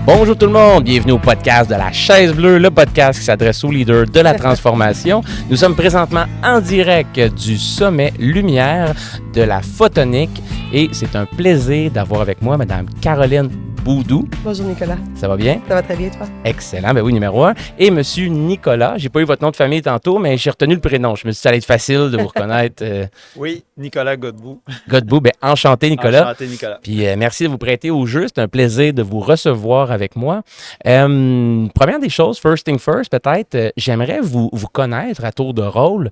Bonjour tout le monde, bienvenue au podcast de la Chaise Bleue, le podcast qui s'adresse aux leaders de la transformation. Nous sommes présentement en direct du sommet Lumière de la photonique et c'est un plaisir d'avoir avec moi Mme Caroline Boudou. Bonjour Nicolas. Ça va bien? Ça va très bien, toi? Excellent, ben oui, numéro 1. Et Monsieur Nicolas, j'ai pas eu votre nom de famille tantôt, mais j'ai retenu le prénom. Je me suis dit que ça allait être facile de vous reconnaître. Oui, Nicolas Godbout. Godbout, ben enchanté Nicolas. Enchanté Nicolas. Puis merci de vous prêter au jeu. C'est un plaisir de vous recevoir avec moi. Première des choses, first thing first, peut-être, j'aimerais vous connaître à tour de rôle,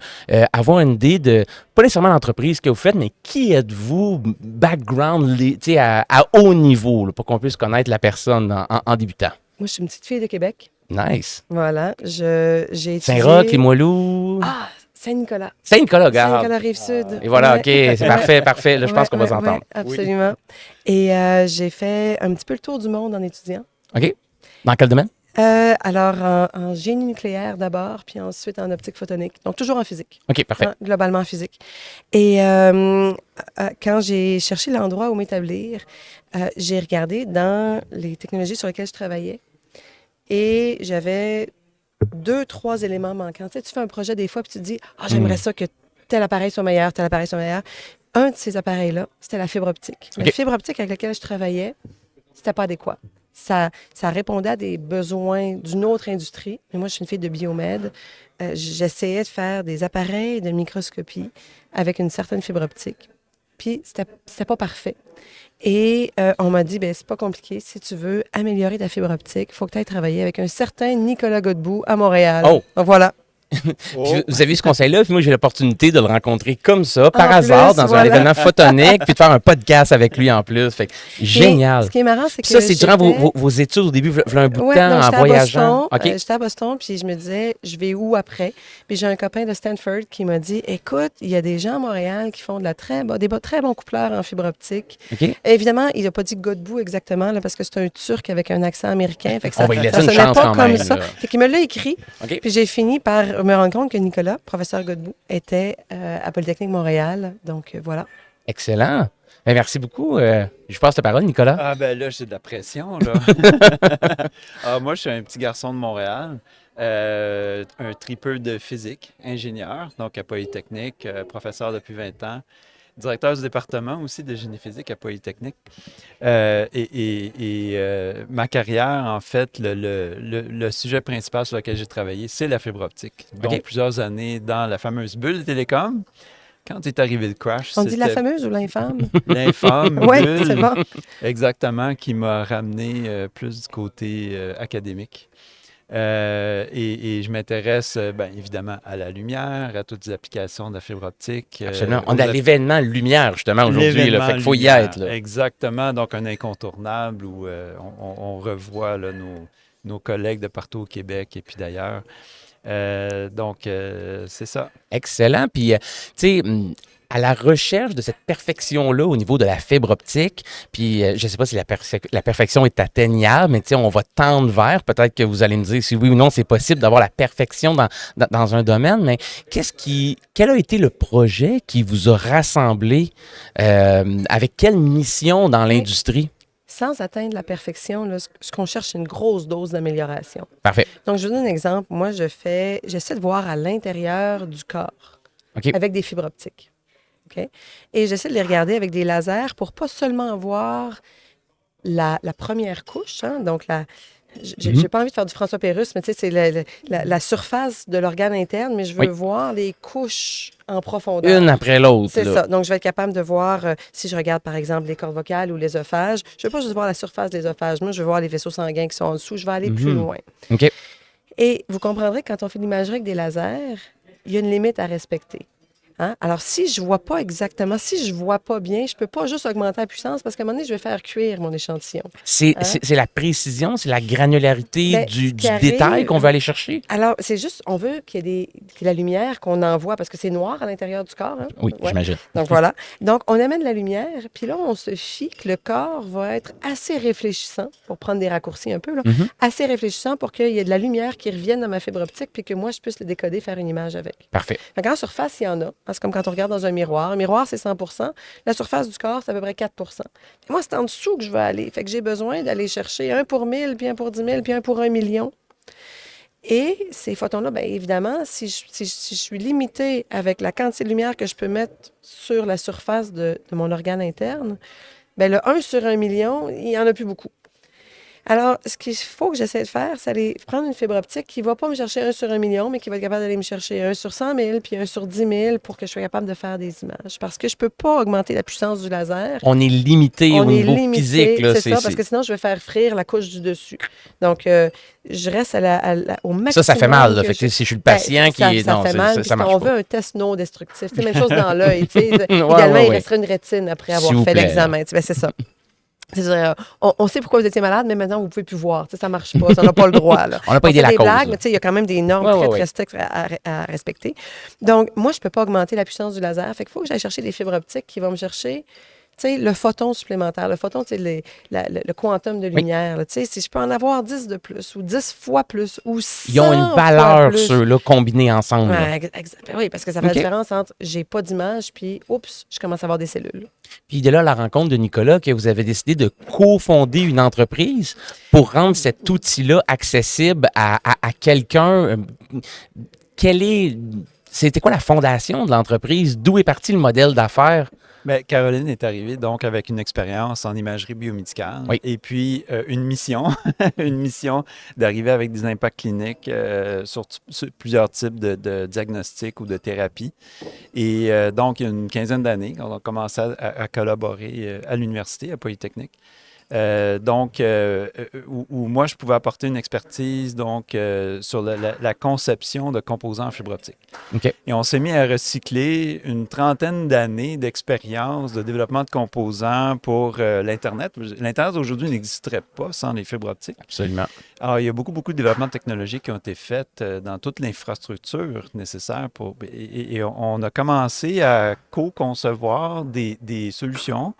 avoir une idée de, pas nécessairement l'entreprise que vous faites, mais qui êtes-vous, background, à haut niveau, là, pour qu'on puisse connaître la personne en débutant. Moi, je suis une petite fille de Québec. Nice. Voilà. J'ai étudié... Saint-Roch, Limoilou. Ah, Saint-Nicolas. Saint-Nicolas, regarde. Saint-Nicolas, Rive-Sud. Et voilà, Ouais. OK, c'est parfait, parfait. Là, je pense qu'on va s'entendre. Ouais, absolument. Et j'ai fait un petit peu le tour du monde en étudiant. OK. Dans quel domaine? Alors, en génie nucléaire d'abord, puis ensuite en optique photonique. Donc, toujours en physique. OK, parfait. Hein, globalement en physique. Et quand j'ai cherché l'endroit où m'établir, j'ai regardé dans les technologies sur lesquelles je travaillais et j'avais 2-3 éléments manquants. Tu sais, tu fais un projet des fois puis tu te dis « Ah, j'aimerais ça que tel appareil soit meilleur, tel appareil soit meilleur. » Un de ces appareils-là, c'était la fibre optique. OK. La fibre optique avec laquelle je travaillais, c'était pas adéquat. Ça répondait à des besoins d'une autre industrie. Mais moi, je suis une fille de biomède. J'essayais de faire des appareils de microscopie avec une certaine fibre optique. Puis, c'était pas parfait. Et on m'a dit, ben c'est pas compliqué. Si tu veux améliorer ta fibre optique, il faut que tu ailles travailler avec un certain Nicolas Godbout à Montréal. Oh! Donc, voilà. Puis vous avez eu ce conseil-là, puis moi j'ai l'opportunité de le rencontrer comme ça, par En hasard, plus, dans un voilà. événement photonique, puis de faire un podcast avec lui en plus. Fait que génial. Et ce qui est marrant, c'est que Puis ça, c'est durant j'étais- vos études au début, v'là un bout de Ouais, temps, non, en j'étais voyageant. à Boston. OK. J'étais à Boston, puis je me disais, je vais où après? Puis j'ai un copain de Stanford qui m'a dit, écoute, il y a des gens à Montréal qui font des très bons coupleurs en fibre optique. OK. Et évidemment, il n'a pas dit Godbout exactement, là, parce que c'est un Turc avec un accent américain. Fait que ça, On va lui laisser ça une sonnait chance pas quand comme même, ça. là. Fait qu'il me l'a écrit. OK. Puis j'ai fini par me rendre compte que Nicolas, professeur Godbout, était à Polytechnique Montréal. Donc voilà. Excellent. Ben, merci beaucoup. Je passe la parole, Nicolas. Ah ben là, j'ai de la pression, là. Moi, je suis un petit garçon de Montréal, un tripeux de physique, ingénieur, donc à Polytechnique, professeur depuis 20 ans, directeur du département aussi de génie physique à Polytechnique. Ma carrière, en fait, le sujet principal sur lequel j'ai travaillé, c'est la fibre optique. Donc, OK. plusieurs années dans la fameuse bulle de télécom. Quand est arrivé le crash, On dit la c'était fameuse ou l'infâme? l'infâme Oui, bulle. c'est bon. Exactement, qui m'a ramené plus du côté académique. Et je m'intéresse, bien évidemment, à la lumière, à toutes les applications de la fibre optique. Absolument. On est à l'événement Lumière, justement, aujourd'hui. Là, L'événement fait qu'il faut y lumière. être. Là. Exactement, donc un incontournable où on revoit là, nos collègues de partout au Québec et puis d'ailleurs. C'est ça. Excellent. Puis, tu sais, à la recherche de cette perfection-là au niveau de la fibre optique, puis je ne sais pas si la perfection est atteignable, mais tu sais, on va tendre vers, peut-être que vous allez me dire si oui ou non c'est possible d'avoir la perfection dans un domaine, mais quel a été le projet qui vous a rassemblé, avec quelle mission dans l'industrie? Sans atteindre la perfection, là, ce qu'on cherche, c'est une grosse dose d'amélioration. Parfait. Donc, je vous donne un exemple. Moi, j'essaie de voir à l'intérieur du corps OK. avec des fibres optiques. OK? Et j'essaie de les regarder avec des lasers pour pas seulement voir la première couche, hein, donc j'ai pas envie de faire du François Pérusse, mais tu sais, c'est la surface de l'organe interne, mais je veux Oui. voir les couches en profondeur. Une après l'autre. C'est là. ça. Donc, je vais être capable de voir, si je regarde, par exemple, les cordes vocales ou l'œsophage, je ne veux pas juste voir la surface de l'œsophage. Moi, je veux voir les vaisseaux sanguins qui sont en dessous. Je vais aller plus loin. OK. Et vous comprendrez que quand on fait de l'imagerie avec des lasers, il y a une limite à respecter. Hein? Alors, si je vois pas exactement, si je vois pas bien, je peux pas juste augmenter la puissance parce qu'à un moment donné, je vais faire cuire mon échantillon. C'est la précision, c'est la granularité Ben, du ce qui détail arrive- qu'on veut aller chercher? Alors, c'est juste, on veut qu'il y ait la lumière qu'on envoie parce que c'est noir à l'intérieur du corps. Hein? Oui, Ouais. j'imagine. Donc voilà. Donc on amène la lumière, puis là on se fie que le corps va être assez réfléchissant, pour prendre des raccourcis un peu, là, assez réfléchissant pour qu'il y ait de la lumière qui revienne dans ma fibre optique, puis que moi je puisse le décoder, faire une image avec. Parfait. Donc en surface, il y en a. C'est comme quand on regarde dans un miroir. Un miroir, c'est 100%. La surface du corps, c'est à peu près 4%. Et moi, c'est en dessous que je veux aller. Fait que j'ai besoin d'aller chercher un pour 1000, puis un pour 10 000, puis un pour 1 million. Et ces photons-là, bien évidemment, si je suis limitée avec la quantité de lumière que je peux mettre sur la surface de mon organe interne, bien le 1 sur 1 million, il n'y en a plus beaucoup. Alors, ce qu'il faut que j'essaie de faire, c'est aller prendre une fibre optique qui ne va pas me chercher 1 sur 1 million, mais qui va être capable d'aller me chercher 1 sur 100 000, puis 1 sur 10 000 pour que je sois capable de faire des images. Parce que je ne peux pas augmenter la puissance du laser. On est limité au niveau physique. Là, c'est ça, parce que sinon, je vais faire frire la couche du dessus. Donc, je reste au maximum. Ça fait mal. Là. Fait que, si je suis le patient qui est... Ça fait mal. Ça marche on pas. veut un test non destructif. C'est la même chose dans l'œil. Idéalement, il resterait une rétine après avoir fait l'examen. Ben, c'est ça. C'est-à-dire, on sait pourquoi vous étiez malade, mais maintenant, vous ne pouvez plus voir. Ça ne marche pas. Ça n'a pas le droit. Là. On n'a pas aidé la cause. Blagues, mais il y a quand même des normes très strictes à respecter. Donc, moi, je ne peux pas augmenter la puissance du laser. Fait qu'il faut que j'aille chercher des fibres optiques qui vont me chercher le photon supplémentaire. Le photon, c'est le quantum de lumière. Là, si je peux en avoir 10 de plus, ou 10 fois plus, ou 100 Ils ont une valeur, ceux-là, combinés ensemble. Oui, parce que ça fait la différence entre j'ai pas d'image, puis oups, je commence à avoir des cellules. Puis de là, la rencontre de Nicolas, que vous avez décidé de cofonder une entreprise pour rendre cet outil-là accessible à quelqu'un. C'était quoi la fondation de l'entreprise? D'où est parti le modèle d'affaires? Bien, Caroline est arrivée donc avec une expérience en imagerie biomédicale et puis une mission d'arriver avec des impacts cliniques sur plusieurs types de diagnostics ou de thérapies. Et donc, il y a une quinzaine d'années, quand on a commencé à collaborer à l'université, à Polytechnique. Où moi, je pouvais apporter une expertise sur la conception de composants en fibre optique. Okay. Et on s'est mis à recycler une trentaine d'années d'expérience de développement de composants pour l'Internet. L'Internet, aujourd'hui, n'existerait pas sans les fibres optiques. Absolument. Alors, il y a beaucoup de développements technologiques qui ont été faits dans toute l'infrastructure nécessaire et on a commencé à co-concevoir des solutions,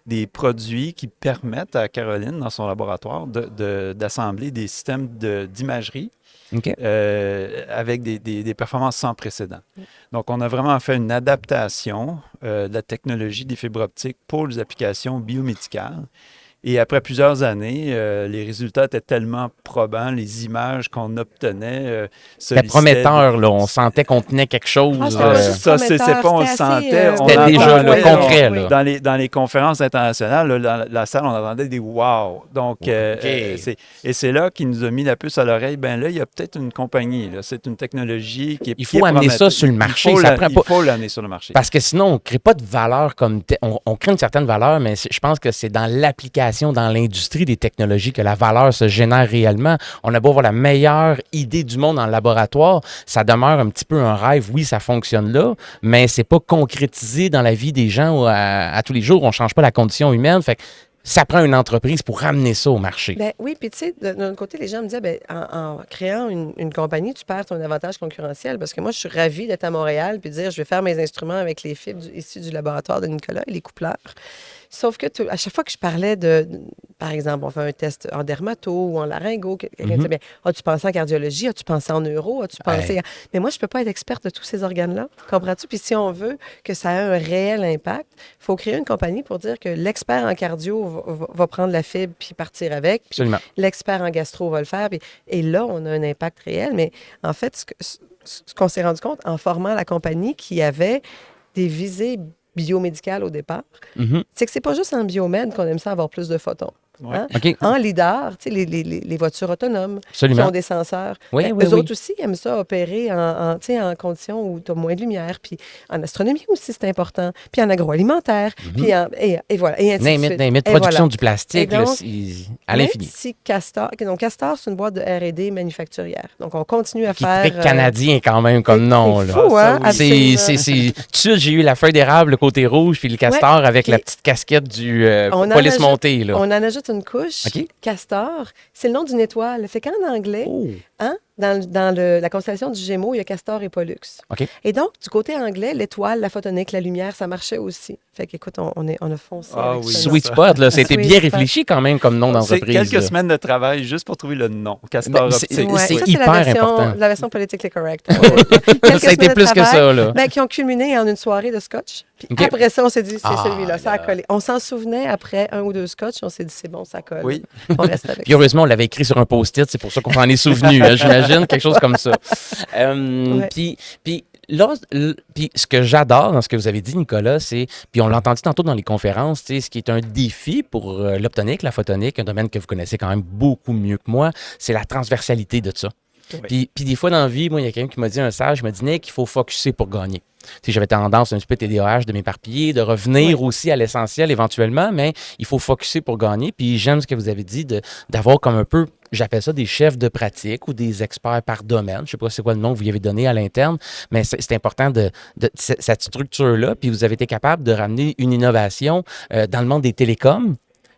des produits qui permettent à Caroline, dans son laboratoire, d'assembler des systèmes d'imagerie avec des performances sans précédent. Donc, on a vraiment fait une adaptation de la technologie des fibres optiques pour les applications biomédicales. Et après plusieurs années, les résultats étaient tellement probants, les images qu'on obtenait c'était prometteur, là. On sentait qu'on tenait quelque chose. Ça, c'est pas on le sentait. C'était déjà le concret. Là. Dans les conférences internationales, là, dans la salle, on entendait des « wow ». Donc, et c'est là qu'il nous a mis la puce à l'oreille. Bien là, il y a peut-être une compagnie. Là. C'est une technologie qui est Il faut amener ça sur le marché. Il faut l'amener sur le marché. Parce que sinon, on ne crée pas de valeur comme... On crée une certaine valeur, mais je pense que c'est dans l'application, dans l'industrie des technologies que la valeur se génère réellement. On a beau avoir la meilleure idée du monde en laboratoire, ça demeure un petit peu un rêve. Oui, ça fonctionne là, mais c'est pas concrétisé dans la vie des gens à tous les jours. On change pas la condition humaine. Fait que ça prend une entreprise pour ramener ça au marché. Ben, oui, puis tu sais, d'un côté, les gens me disaient, ben, en créant une compagnie, tu perds ton avantage concurrentiel parce que moi, je suis ravie d'être à Montréal puis de dire, je vais faire mes instruments avec les fibres issues du laboratoire de Nicolas et les coupleurs. Sauf que à chaque fois que je parlais par exemple, on fait un test en dermato ou en laryngo, quelqu'un disait, bien, as-tu pensé en cardiologie, as-tu pensé en neuro, as-tu pensé... Mais moi, je ne peux pas être experte de tous ces organes-là, comprends-tu? Puis si on veut que ça ait un réel impact, il faut créer une compagnie pour dire que l'expert en cardio va prendre la fibre puis partir avec. Puis l'expert en gastro va le faire. Et là, on a un impact réel. Mais en fait, ce qu'on s'est rendu compte en formant la compagnie qui avait des visées biomédicales au départ, c'est que c'est pas juste en biomède qu'on aime ça avoir plus de photons. Ouais. Hein? Okay. En lidar, tu sais, les voitures autonomes qui ont des senseurs. Eux autres aussi aiment ça opérer en conditions où tu as moins de lumière. Puis en astronomie aussi, c'est important. Puis en agroalimentaire. Puis et voilà. Et ainsi de suite. Production du plastique donc, à l'infini. Si Castor, donc Castor, c'est une boîte de R&D manufacturière. Donc on continue à qui faire... est très canadien quand même comme nom. C'est fou, hein? Tout de suite, j'ai eu la feuille d'érable, le côté rouge, puis le castor avec la petite casquette du police montée. On en ajoute une couche. Castor, c'est le nom d'une étoile. Fait qu'en anglais, la constellation du Gémeaux, il y a Castor et Pollux. OK. Et donc, du côté anglais, l'étoile, la photonique, la lumière, ça marchait aussi. Fait qu'écoute, on a foncé Ah avec oui. ce Sweet nom. Spot, là, c'était Sweet bien Spot. réfléchi quand même comme nom C'est d'entreprise. quelques là. semaines de travail juste pour trouver le nom. Ben, Castor c'est- Optique. Ouais. Ça, c'est hyper la important. version politically correct. Quelques Ça a été semaines de plus que travail, ça, là. ben, qui ont culminé en une soirée de scotch. Puis OK. après ça, on s'est dit, c'est Ah, celui-là, ça a là. collé. On s'en souvenait après un ou deux scotch, on s'est dit, c'est bon, ça colle. Oui. On reste avec Puis heureusement, on l'avait écrit sur un post-it, c'est pour ça qu'on s'en est souvenu, hein, j'imagine, quelque chose comme ça. Ouais. Puis là, puis ce que j'adore dans ce que vous avez dit, Nicolas, c'est, puis on l'a entendu tantôt dans les conférences, tu sais, ce qui est un défi pour l'optonique, la photonique, un domaine que vous connaissez quand même beaucoup mieux que moi, c'est la transversalité de ça. Oui. Puis des fois dans la vie, moi, il y a quelqu'un qui m'a dit un sage, il m'a dit, Nick, il faut focusser pour gagner. Tu sais, j'avais tendance un petit peu TDAH de m'éparpiller, de revenir aussi à l'essentiel éventuellement, mais il faut focusser pour gagner. Puis j'aime ce que vous avez dit d'avoir comme un peu, j'appelle ça des chefs de pratique ou des experts par domaine. Je sais pas c'est quoi le nom que vous y avez donné à l'interne, mais c'est important de cette structure-là. Puis vous avez été capable de ramener une innovation dans le monde des télécoms,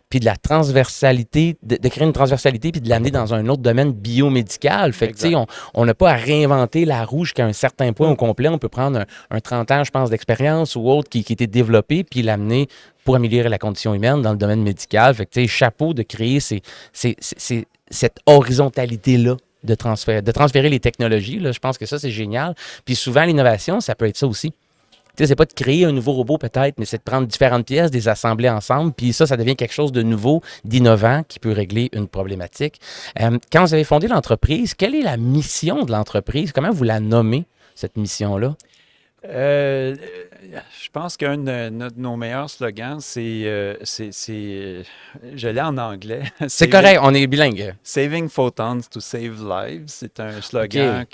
puis de la transversalité, de créer une transversalité, puis de l'amener dans un autre domaine biomédical. Fait que, tu sais, on n'a pas à réinventer la roue jusqu'à un certain point au complet. On peut prendre un 30 ans, je pense, d'expérience ou autre qui était développé, puis l'amener pour améliorer la condition humaine dans le domaine médical. Fait que, tu sais, chapeau de créer cette horizontalité-là de transférer les technologies. Là. Je pense que ça, c'est génial. Puis souvent, l'innovation, ça peut être ça aussi. Tu sais, c'est pas de créer un nouveau robot peut-être, mais c'est de prendre différentes pièces, de les assembler ensemble, puis ça devient quelque chose de nouveau, d'innovant, qui peut régler une problématique. Quand vous avez fondé l'entreprise, quelle est la mission de l'entreprise? Comment vous la nommez, cette mission-là? Je pense qu'un de nos meilleurs slogans, je l'ai en anglais. C'est correct, on est bilingue. Saving photons to save lives. C'est un slogan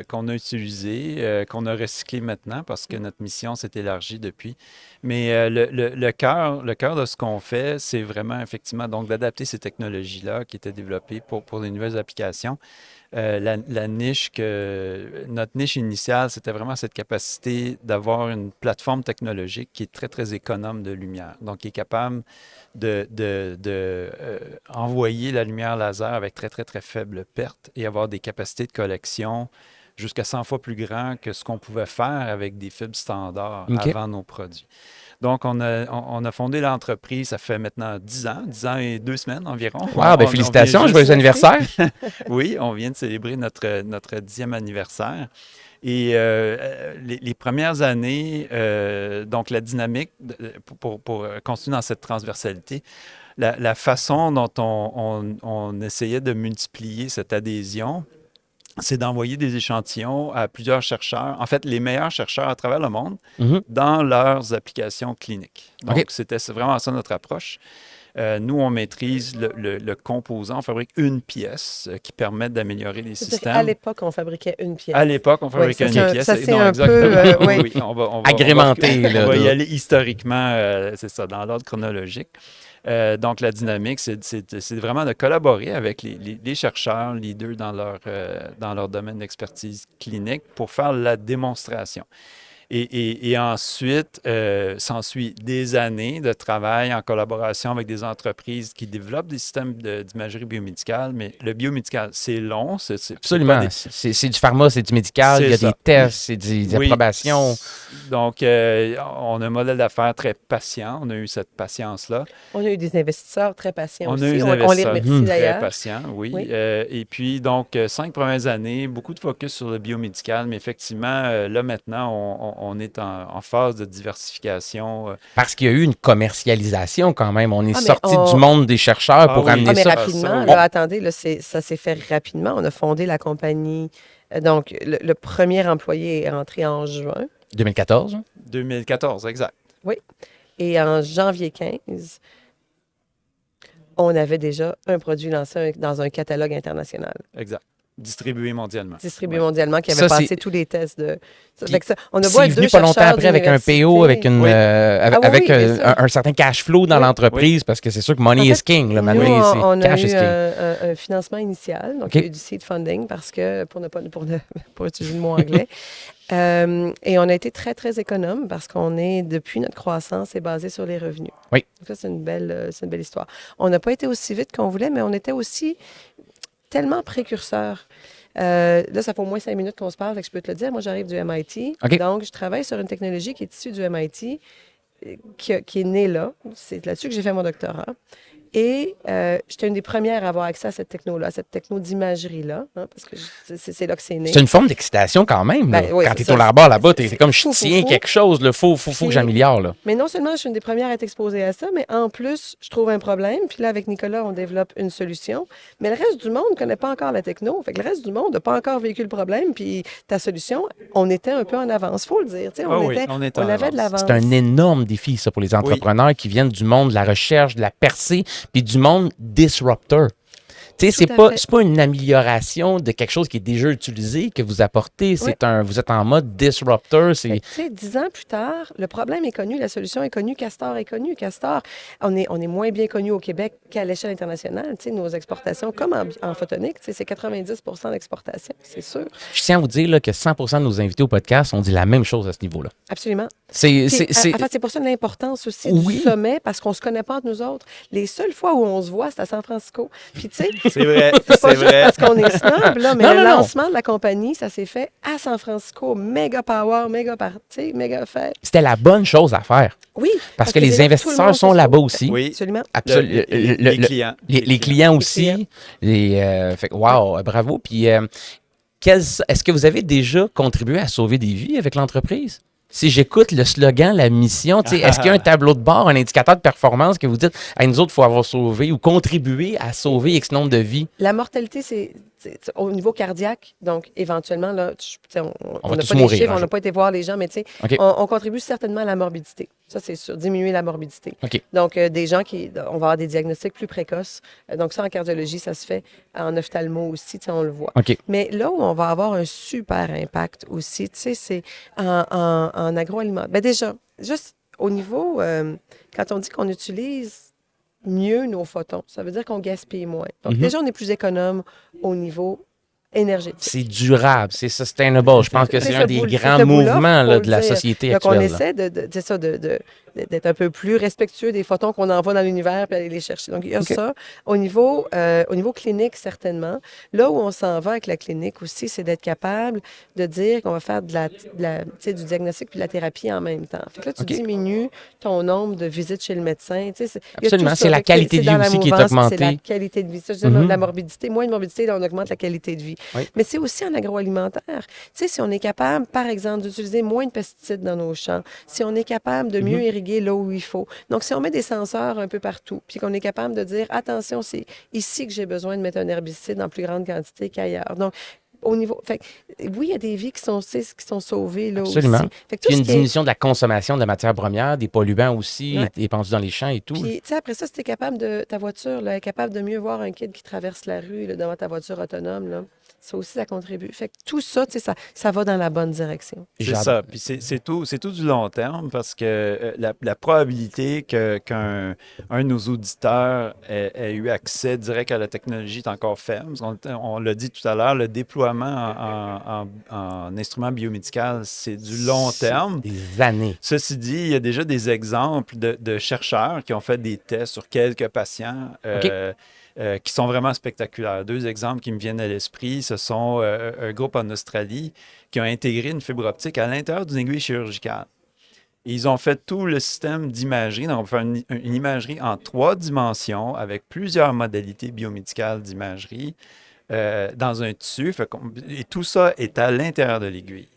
qu'on a utilisé, qu'on a recyclé maintenant parce que notre mission s'est élargie depuis. Mais le cœur de ce qu'on fait, c'est vraiment effectivement donc d'adapter ces technologies-là qui étaient développées pour les nouvelles applications. Notre niche initiale, c'était vraiment cette capacité d'avoir une plateforme technologique qui est très, très économe de lumière. Donc, qui est capable envoyer la lumière laser avec très, très, très faible perte et avoir des capacités de collection jusqu'à 100 fois plus grands que ce qu'on pouvait faire avec des fibres standards avant nos produits. Donc, on a fondé l'entreprise, ça fait maintenant 10 ans et 2 semaines environ. Wow, ben félicitations, joyeux anniversaire! Oui, on vient de célébrer notre 10e anniversaire. Et les premières années, donc la dynamique, pour continuer dans cette transversalité, la façon dont on essayait de multiplier cette adhésion, c'est d'envoyer des échantillons à plusieurs chercheurs, en fait, les meilleurs chercheurs à travers le monde, dans leurs applications cliniques. Donc, c'était vraiment ça notre approche. Nous, on maîtrise le composant. On fabrique une pièce qui permet d'améliorer les systèmes. À l'époque, on fabriquait une pièce. À l'époque, on fabriquait une pièce. Ça, c'est un peu... oui, on va agrémenté. On va y aller historiquement, c'est ça, dans l'ordre chronologique. Donc, la dynamique, c'est vraiment de collaborer avec les chercheurs, leaders dans leur domaine d'expertise clinique pour faire la démonstration. Et ensuite, s'ensuit des années de travail en collaboration avec des entreprises qui développent des systèmes d'imagerie biomédicale. Mais le biomédical, c'est long. Absolument. C'est du pharma, c'est du médical, il y a des tests, c'est des approbations. Donc, on a un modèle d'affaires très patient. On a eu cette patience-là. On a eu des investisseurs très patients aussi. On a eu des investisseurs investisseurs les remercie d'ailleurs. très patients, oui. Et puis, donc, 5 premières années, beaucoup de focus sur le biomédical. Mais effectivement, là, maintenant, on est en phase de diversification. Parce qu'il y a eu une commercialisation quand même. On est sorti du monde des chercheurs pour amener ça. Mais rapidement, là, attendez, là, ça s'est fait rapidement. On a fondé la compagnie. Donc, le premier employé est rentré en juin. 2014? 2014, exact. Oui. Et en janvier 15, on avait déjà un produit lancé dans un catalogue international. Exact. Distribué mondialement. Distribué mondialement, qui avait passé tous les tests de... On a c'est venu pas longtemps après avec un PO, avec un certain cash flow dans l'entreprise, parce que c'est sûr que money is king. Là, on cash a is eu king. un financement initial, donc il y a eu du seed funding, parce que, pour utiliser le mot anglais, et on a été très, très économe, parce qu'on est, depuis notre croissance, est basé sur les revenus. Oui. Donc ça, c'est une belle histoire. On n'a pas été aussi vite qu'on voulait, mais on était aussi tellement précurseurs. Là, ça fait au moins 5 minutes qu'on se parle, fait que je peux te le dire. Moi, j'arrive du MIT. OK. Donc, je travaille sur une technologie qui est issue du MIT, qui est née là. C'est là-dessus que j'ai fait mon doctorat. Et j'étais une des premières à avoir accès à cette techno-là, cette techno d'imagerie-là, hein, parce que c'est là que c'est né. C'est une forme d'excitation quand même. Là. Ben oui, quand c'est tu es ça. au laboratoire là-bas, tu es C'est comme je fou, tiens fou. quelque chose, il faut que Puis- j'améliore. Là. Mais non seulement je suis une des premières à être exposée à ça, mais en plus, je trouve un problème. Puis là, avec Nicolas, on développe une solution. Mais le reste du monde ne connaît pas encore la techno. Fait que le reste du monde n'a pas encore vécu le problème. Puis ta solution, on était un peu en avance, il faut le dire. Tu sais, Ah oui, on est en avait de avance. l'avance. C'est un énorme défi, ça, pour les entrepreneurs qui viennent du monde de la recherche, de la percée, puis du monde disruptor. Tu sais, Tout à fait. c'est pas une amélioration de quelque chose qui est déjà utilisé que vous apportez. Vous êtes en mode disruptor. Fait que, tu sais, 10 ans plus tard, le problème est connu, la solution est connue, Castor est connu. Castor, on est moins bien connu au Québec qu'à l'échelle internationale. Tu sais, nos exportations, comme en photonique, tu sais, c'est 90 d'exportation, c'est sûr. Je tiens à vous dire là, que 100% de nos invités au podcast ont dit la même chose à ce niveau-là. Absolument. C'est, Puis, c'est, c'est- en fait, c'est pour ça l'importance aussi Oui. du sommet, parce qu'on se connaît pas entre nous autres. Les seules fois où on se voit, c'est à San Francisco. Puis, tu sais, C'est vrai, c'est pas c'est juste vrai. parce qu'on est snob, là, mais Non, le non, non. lancement de la compagnie, ça s'est fait à San Francisco. Méga power, méga party, méga fête. C'était la bonne chose à faire. Oui. Parce que c'est les là tout le investisseurs monde sont se là-bas trouve. aussi. Oui, Absolument. Absolument. les clients. Les clients aussi. clients. Fait que, wow, bravo. Puis, est-ce que vous avez déjà contribué à sauver des vies avec l'entreprise? Si j'écoute le slogan, la mission, tu sais, est-ce qu'il y a un tableau de bord, un indicateur de performance que vous dites, hey, nous autres, il faut avoir sauvé ou contribué à sauver X nombre de vies? La mortalité, c'est au niveau cardiaque. Donc, éventuellement, là, On on va n'a tous pas les mourir chiffres, un on jour. n'a pas été voir les gens, mais tu sais, OK. on contribue certainement à la morbidité. Ça, c'est sûr, diminuer la morbidité. OK. Donc, des gens on va avoir des diagnostics plus précoces. Donc, ça, en cardiologie, ça se fait. En ophtalmo aussi, tu sais, on le voit. OK. Mais là où on va avoir un super impact aussi, tu sais, c'est en agroalimentaire. Bien, déjà, juste au niveau, quand on dit qu'on utilise mieux nos photons, ça veut dire qu'on gaspille moins. Donc, Mhm. déjà, on est plus économe au niveau énergétique. C'est durable, c'est sustainable. Je pense que c'est ce un des bout- grands ce bout-là, mouvements faut là, le de la dire. société Donc, actuelle. on là. essaie c'est ça, d'être un peu plus respectueux des photons qu'on envoie dans l'univers puis aller les chercher. Donc, il y a OK. ça. Au niveau clinique, certainement. Là où on s'en va avec la clinique aussi, c'est d'être capable de dire qu'on va faire tu sais, du diagnostic puis de la thérapie en même temps. Fait que là, tu OK. diminues ton nombre de visites chez le médecin. Tu sais, il y a Absolument. tout ça. C'est la Fait que qualité de dans vie la aussi qui est mouvance, puis augmentée. C'est la qualité de vie. Ça, je dis, Mhm. la morbidité. Moins de morbidité, là, on augmente la qualité de vie. Oui. Mais c'est aussi en agroalimentaire. Tu sais, si on est capable, par exemple, d'utiliser moins de pesticides dans nos champs, si on est capable de mieux irriguer là où il faut. Donc, si on met des senseurs un peu partout, puis qu'on est capable de dire, attention, c'est ici que j'ai besoin de mettre un herbicide en plus grande quantité qu'ailleurs. Donc, au niveau. Fait que, oui, il y a des vies qui sont sauvées là Absolument. aussi. Fait que tout Puis ce une qui est- diminution de la consommation de la matière première, des polluants aussi, Ouais. épandus dans les champs et tout. Puis, tu sais, après ça, si tu es capable ta voiture, là, est capable de mieux voir un kid qui traverse la rue là, devant ta voiture autonome, là, ça aussi, ça contribue. Fait que tout ça, tu sais, ça va dans la bonne direction. C'est J'adore. ça. Puis c'est tout du long terme parce que la probabilité qu'un de nos auditeurs ait eu accès direct à la technologie est encore faible. On l'a dit tout à l'heure, le déploiement en instrument biomédical, c'est du long terme. Des années. Ceci dit, il y a déjà des exemples de chercheurs qui ont fait des tests sur quelques patients qui sont vraiment spectaculaires. Deux exemples qui me viennent à l'esprit, ce sont un groupe en Australie qui a intégré une fibre optique à l'intérieur d'une aiguille chirurgicale. Et ils ont fait tout le système d'imagerie. Donc, on peut faire une imagerie en 3 dimensions avec plusieurs modalités biomédicales d'imagerie dans un tissu. Et tout ça est à l'intérieur de l'aiguille.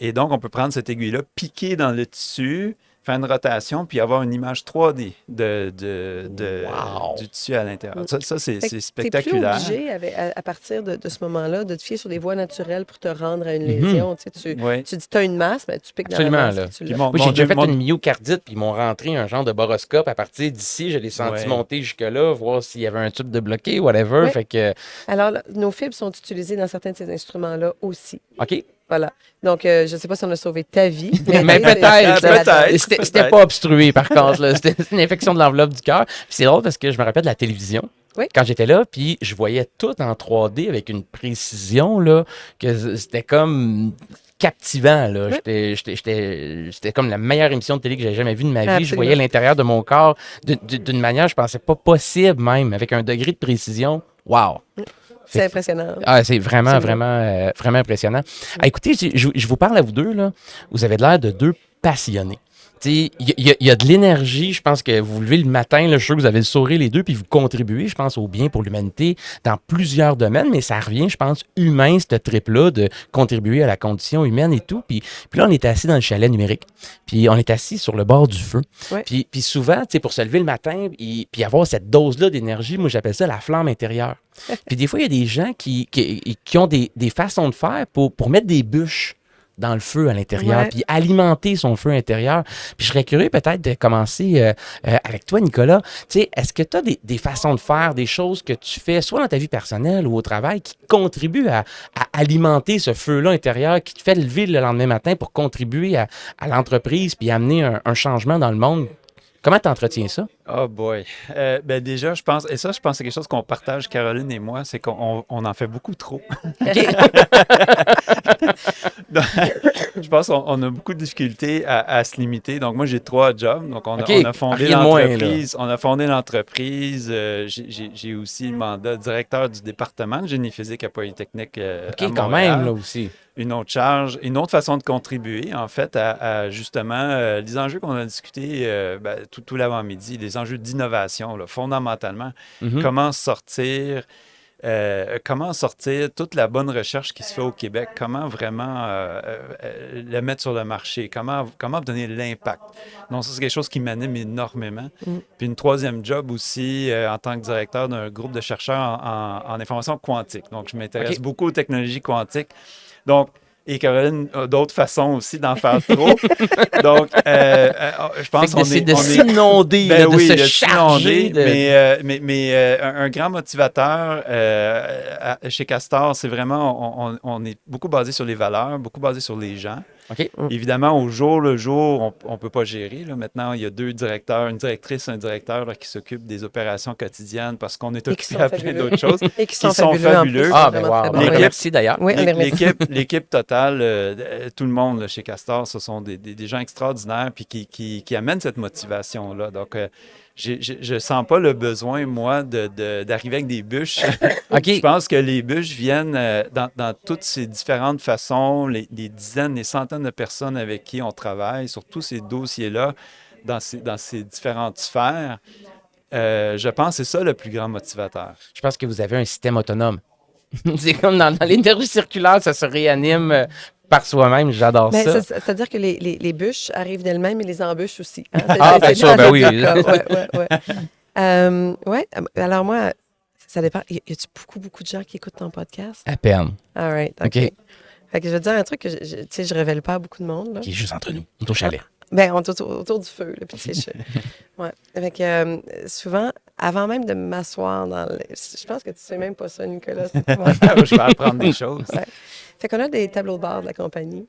Et donc, on peut prendre cette aiguille-là, piquer dans le tissu, faire une rotation, puis avoir une image 3D Wow. du tissu à l'intérieur. Ça, c'est Fait que spectaculaire. Tu n'es plus obligé, à partir de ce moment-là, de te fier sur des voies naturelles pour te rendre à une Mhm. lésion. Tu sais, Oui. tu dis, tu as une masse, mais tu piques dans Absolument, la masse. là. puis tu Puis l'as. mon- Moi, j'ai mon déjà deux- fait mon- une myocardite, puis ils m'ont rentré un genre de boroscope à partir d'ici. Je l'ai senti Ouais. monter jusque-là, voir s'il y avait un tube de bloqué, whatever. Ouais. Fait que, Alors, là, nos fibres sont utilisées dans certains de ces instruments-là aussi. OK. Voilà. Donc, je ne sais pas si on a sauvé ta vie. Mais tu sais, peut-être, c'est la- peut-être. C'était pas obstrué, par contre. là. C'était une infection de l'enveloppe du cœur. Puis c'est drôle parce que je me rappelle de la télévision. Oui. Quand j'étais là, puis je voyais tout en 3D avec une précision, là, que c'était comme captivant, là. Oui. C'était comme la meilleure émission de télé que j'ai jamais vue de ma vie. Je Absolument. voyais l'intérieur de mon corps d'une manière, je pensais pas possible même, avec un degré de précision. Wow! C'est impressionnant. Ah, c'est vraiment, C'est vraiment impressionnant. Ah, écoutez, je vous parle à vous deux, là. Vous avez l'air de deux passionnés. Tu sais, il y a de l'énergie. Je pense que vous vous levez le matin, là, je suis sûr que vous avez le sourire les deux, puis vous contribuez, je pense, au bien pour l'humanité dans plusieurs domaines, mais ça revient, je pense, humain, ce trip-là, de contribuer à la condition humaine et tout. Puis là, on est assis dans le chalet numérique, puis on est assis sur le bord du feu. Ouais. Puis souvent, tu sais, pour se lever le matin, puis avoir cette dose-là d'énergie, moi, j'appelle ça la flamme intérieure. Puis des fois, il y a des gens qui ont des façons de faire pour mettre des bûches dans le feu à l'intérieur, Ouais. puis alimenter son feu intérieur. Puis je serais curieux peut-être de commencer avec toi, Nicolas. Tu sais, est-ce que tu as des façons de faire, des choses que tu fais, soit dans ta vie personnelle ou au travail, qui contribuent à alimenter ce feu-là intérieur, qui te fait lever le lendemain matin pour contribuer à l'entreprise, puis amener un changement dans le monde? Comment tu entretiens ça? Oh boy. Ben déjà, je pense que c'est quelque chose qu'on partage, Caroline et moi, c'est qu'on en fait beaucoup trop. Donc, je pense qu'on a beaucoup de difficultés à se limiter. Donc, moi, j'ai 3 jobs. Donc, on a fondé rien de moins, là. l'entreprise. On a fondé l'entreprise. J'ai aussi le mandat de directeur du département de génie physique à Polytechnique à quand Montréal. même, là aussi. Une autre charge, une autre façon de contribuer, en fait, à justement les enjeux qu'on a discutés tout l'avant-midi, les enjeux d'innovation, là, fondamentalement. Mhm. Comment sortir toute la bonne recherche qui se fait au Québec, comment vraiment la mettre sur le marché, comment donner l'impact. Donc, ça, c'est quelque chose qui m'anime énormément. Puis une troisième job aussi, en tant que directeur d'un groupe de chercheurs en information quantique. Donc, je m'intéresse beaucoup aux technologies quantiques. Donc, et Caroline a d'autres façons aussi d'en faire trop. Donc, je pense qu'on est... de s'inonder, Ben de oui, se de charger. s'inonder, mais un grand motivateur chez Castor, c'est vraiment, on est beaucoup basé sur les valeurs, beaucoup basé sur les gens. OK. Évidemment, au jour le jour, on ne peut pas gérer. Là. Maintenant, il y a 2 directeurs, une directrice, un directeur là, qui s'occupent des opérations quotidiennes parce qu'on est occupé à plein d'autres choses. Et qui sont fabuleux. en plus. Ah, C'est ben vraiment wow. très On les bon. remercie d'ailleurs. Oui, on les remercie. L'équipe totale, tout le monde là, chez Castor, ce sont des gens extraordinaires puis qui amènent cette motivation-là. Donc, je sens pas le besoin, moi, d'arriver avec des bûches. OK. Je pense que les bûches viennent dans toutes ces différentes façons, les dizaines, les centaines de personnes avec qui on travaille sur tous ces dossiers-là, dans ces différentes sphères. Je pense que c'est ça le plus grand motivateur. Je pense que vous avez un système autonome. C'est comme dans l'énergie circulaire, ça se réanime par soi-même. J'adore Ben, ça. c'est-à-dire que les bûches arrivent d'elles-mêmes et les embûches aussi. Hein? Bien sûr, ben oui. Ouais. Alors moi, ça dépend. Y a-tu beaucoup de gens qui écoutent ton podcast? À peine. All right. OK. OK. Fait que je vais te dire un truc que je révèle pas à beaucoup de monde. Là. Qui est juste entre nous. On est au chalet. Ben, on est autour du feu. Là, puis, tu sais, ouais. Fait que souvent, avant même de m'asseoir dans le... Je pense que tu sais même pas ça, Nicolas. Je vais apprendre des choses. Ouais. Fait qu'on a des tableaux de bord de la compagnie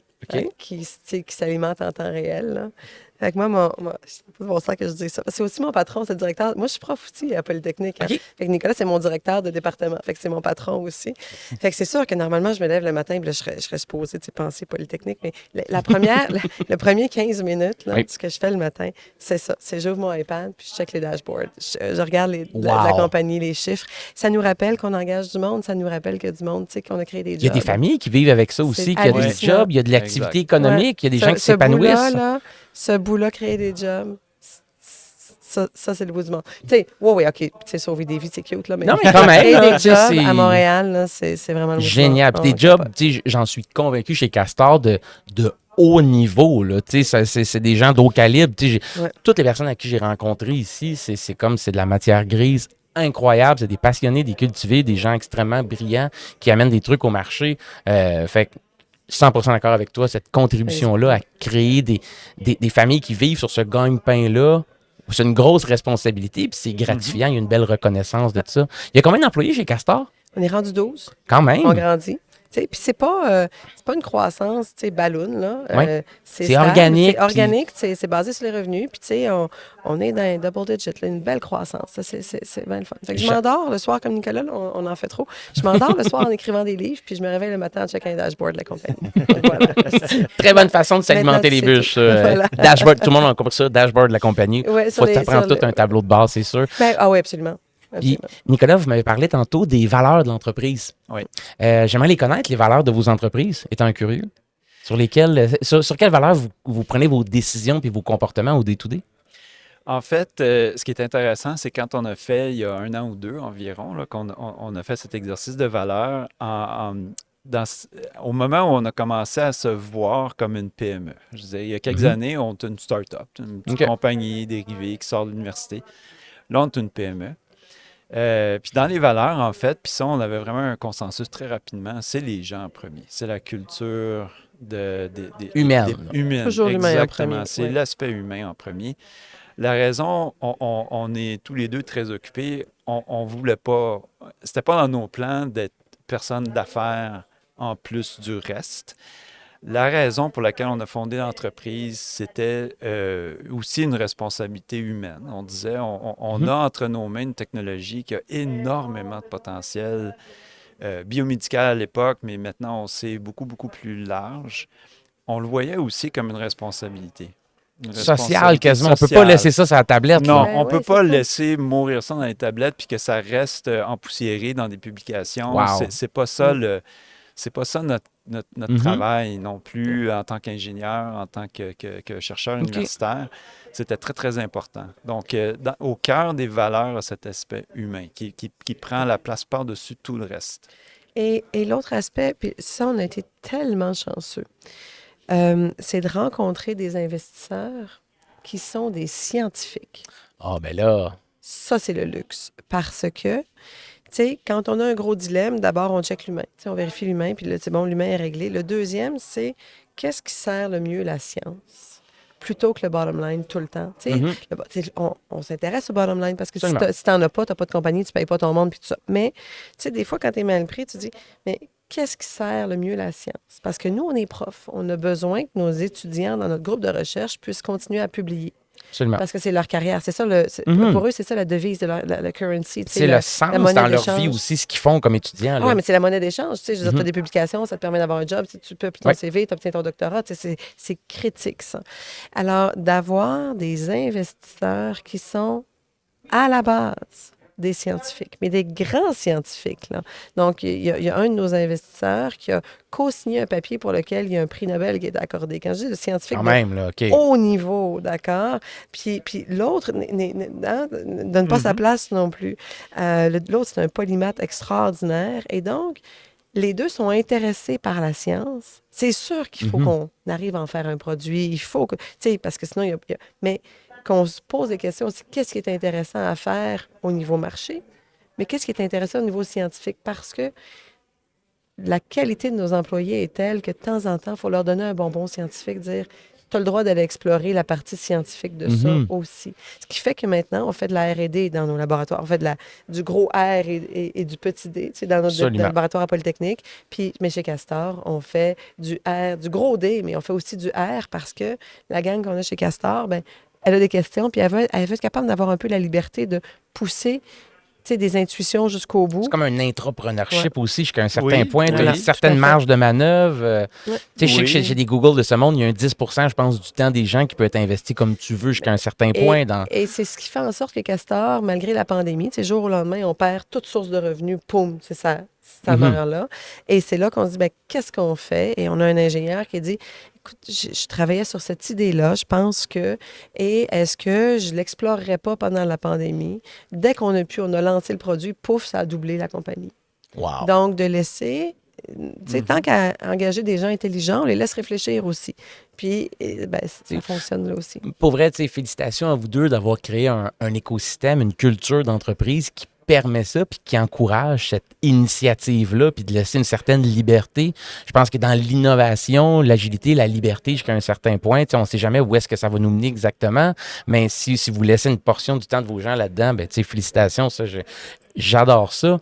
qui s'alimentent en temps réel. Là. Fait que moi, c'est pas pour ça que je dis ça. C'est aussi mon patron, c'est le directeur. Moi, je suis prof aussi à Polytechnique. Hein. OK. Fait que Nicolas, c'est mon directeur de département. Fait que c'est mon patron aussi. Fait que c'est sûr que normalement, je me lève le matin et je serais supposée penser Polytechnique. Mais le premier 15 minutes, là, ce que je fais le matin, c'est ça. C'est j'ouvre mon iPad puis je check les dashboards. Je regarde la compagnie, les chiffres. Ça nous rappelle qu'on engage du monde. Ça nous rappelle qu'il y a du monde, qu'on a créé des jobs. Il y a des familles qui vivent avec ça aussi, qu'il y a des hallucinant. jobs, il y a de l'activité Exact. économique, il y a des gens qui s'épanouissent. Ce bout-là, créer des jobs, ça c'est le bout du monde. Tu sais, oui, OK, tu sais, sauver des vies, c'est cute, là, mais, Non, mais quand même, créer là, des tu sais, jobs c'est- à Montréal, là, c'est vraiment le bout du Génial. monde. Puis des jobs, tu sais, j'en suis convaincu chez Castor de haut niveau, là. Tu sais, c'est des gens d'haut calibre. Tu sais, Ouais. toutes les personnes à qui j'ai rencontré ici, c'est comme c'est de la matière grise incroyable. C'est des passionnés, des cultivés, des gens extrêmement brillants qui amènent des trucs au marché. Fait que 100% d'accord avec toi, cette contribution-là à créer des familles qui vivent sur ce gagne-pain-là, c'est une grosse responsabilité, puis c'est gratifiant, il y a une belle reconnaissance de ça. Il y a combien d'employés chez Castor? On est rendu 12, Quand même. on grandit. Puis c'est pas une croissance, ballon, là. Ouais. C'est stable, organique, C'est organique, c'est basé sur les revenus. Puis, tu sais, on est dans un double digit, là, une belle croissance. Ça, c'est bien le fun. Fait que je m'endors le soir, comme Nicolas, là, on en fait trop. Je m'endors le soir en écrivant des livres, puis je me réveille le matin en checkant les dashboards de la compagnie. Donc, voilà. Très bonne façon de s'alimenter les Maintenant, c'est bûches. tout. Ça. Voilà. Dashboard, tout le monde a compris ça, dashboard de la compagnie. Ouais, Faut que tu apprennes tout un tableau de base, c'est sûr. Ben, ah oui, absolument. Puis, absolument. Nicolas, vous m'avez parlé tantôt des valeurs de l'entreprise. Oui. J'aimerais les connaître, les valeurs de vos entreprises, étant curieux. Sur quelles valeurs vous prenez vos décisions puis vos comportements au day-to-day? En fait, ce qui est intéressant, c'est quand on a fait, il y a 1 an ou 2 environ, là, qu'on a fait cet exercice de valeur dans au moment où on a commencé à se voir comme une PME. Je disais, il y a quelques années, on était une start-up, une petite OK. compagnie dérivée qui sort de l'université. Là, on est une PME. Puis dans les valeurs, en fait, puis ça, on avait vraiment un consensus très rapidement, c'est les gens en premier. C'est la culture Humaine. humaine. Toujours l'humain en Exactement. premier, C'est ouais. l'aspect humain en premier. La raison, on est tous les deux très occupés. On voulait pas, c'était pas dans nos plans d'être personne d'affaires en plus du reste. La raison pour laquelle on a fondé l'entreprise, c'était aussi une responsabilité humaine. On disait, on a entre nos mains une technologie qui a énormément de potentiel biomédical à l'époque, mais maintenant on sait beaucoup, beaucoup plus large. On le voyait aussi comme une responsabilité. Une Social, responsabilité quasiment. On peut pas sociale. laisser ça sur la tablette. Non, Là. Ben on peut ouais, pas c'est ça. laisser mourir ça dans les tablettes puis que ça reste empoussiéré dans des publications. Wow. C'est pas ça Mm. c'est pas ça notre Mhm. travail non plus en tant qu'ingénieur, en tant que chercheur OK. universitaire. C'était très, très important. Donc, au cœur des valeurs, cet aspect humain qui prend la place par-dessus tout le reste. Et l'autre aspect, puis ça, on a été tellement chanceux, c'est de rencontrer des investisseurs qui sont des scientifiques. Ah, ben là. Ça, c'est le luxe. Parce que, tu sais, quand on a un gros dilemme, d'abord, on check l'humain. Tu sais, on vérifie l'humain, puis là, c'est bon, l'humain est réglé. Le deuxième, c'est qu'est-ce qui sert le mieux la science? Plutôt que le bottom line tout le temps. Tu sais, Mhm. tu sais, on s'intéresse au bottom line parce que si Absolument. t'en as pas, t'as pas de compagnie, tu payes pas ton monde, puis tout ça. Mais, tu sais, des fois, quand tu es mal pris, tu dis, mais qu'est-ce qui sert le mieux la science? Parce que nous, on est profs. On a besoin que nos étudiants dans notre groupe de recherche puissent continuer à publier. Absolument. Parce que c'est leur carrière. C'est ça, Mhm. pour eux, c'est ça la devise de la currency. tu sais, C'est le la sens monnaie dans leur d'échange. vie aussi, ce qu'ils font comme étudiants. Ah Là. ouais, mais c'est la monnaie d'échange. Tu sais, je veux dire, Mhm. t'as des publications, ça te permet d'avoir un job. Tu peux ton Ouais. CV, tu obtiens ton doctorat. Tu sais, c'est critique, ça. Alors, d'avoir des investisseurs qui sont à la base des scientifiques, mais des grands scientifiques. Là. Donc, il y a un de nos investisseurs qui a co-signé un papier pour lequel il y a un prix Nobel qui est accordé. Quand je dis de scientifique Quand de même, là, OK. haut niveau, d'accord? Puis l'autre ne donne pas sa place non plus. L'autre, c'est un polymathe extraordinaire. Et donc, les deux sont intéressés par la science. C'est sûr qu'il faut Mhm. qu'on arrive à en faire un produit. Il faut que, tu sais, parce que sinon, mais qu'on se pose des questions aussi, qu'est-ce qui est intéressant à faire au niveau marché, mais qu'est-ce qui est intéressant au niveau scientifique? Parce que la qualité de nos employés est telle que de temps en temps, il faut leur donner un bonbon scientifique, dire, tu as le droit d'aller explorer la partie scientifique de ça Mhm. aussi. Ce qui fait que maintenant, on fait de la R&D dans nos laboratoires. On fait du gros R et du petit D, tu sais, dans notre Absolument. laboratoire à Polytechnique. Puis, mais chez Castor, on fait du R, du gros D, mais on fait aussi du R parce que la gang qu'on a chez Castor, ben, elle a des questions, puis elle veut être capable d'avoir un peu la liberté de pousser, tu sais, des intuitions jusqu'au bout. C'est comme un intrapreneurship aussi, jusqu'à un certain Oui, point. Tu as Voilà, une oui. certaine tout à fait. marge de manœuvre. Ouais. Tu sais, je sais que Oui. chez des Google de ce monde, il y a un 10%, je pense, du temps des gens qui peut être investi comme tu veux jusqu'à un certain point. Dans... Et c'est ce qui fait en sorte que Castor, malgré la pandémie, tu sais, jour au lendemain, on perd toute source de revenus, poum, c'est ça. Ça Mhm. meurt là. Et c'est là qu'on se dit, ben, qu'est-ce qu'on fait? Et on a un ingénieur qui dit, écoute, je travaillais sur cette idée-là, je pense que, et est-ce que je l'explorerais pas pendant la pandémie? Dès qu'on a pu, on a lancé le produit, pouf, ça a doublé la compagnie. Wow. Donc, de laisser, tu sais, tant qu'à engager des gens intelligents, on les laisse réfléchir aussi. Puis, ben, ça fonctionne là aussi. Pour vrai, tu sais, félicitations à vous deux d'avoir créé un écosystème, une culture d'entreprise qui permet ça, puis qui encourage cette initiative-là, puis de laisser une certaine liberté. Je pense que dans l'innovation, l'agilité, la liberté jusqu'à un certain point, tu sais, on ne sait jamais où est-ce que ça va nous mener exactement, mais si vous laissez une portion du temps de vos gens là-dedans, ben, tu sais, félicitations, ça, j'adore ça.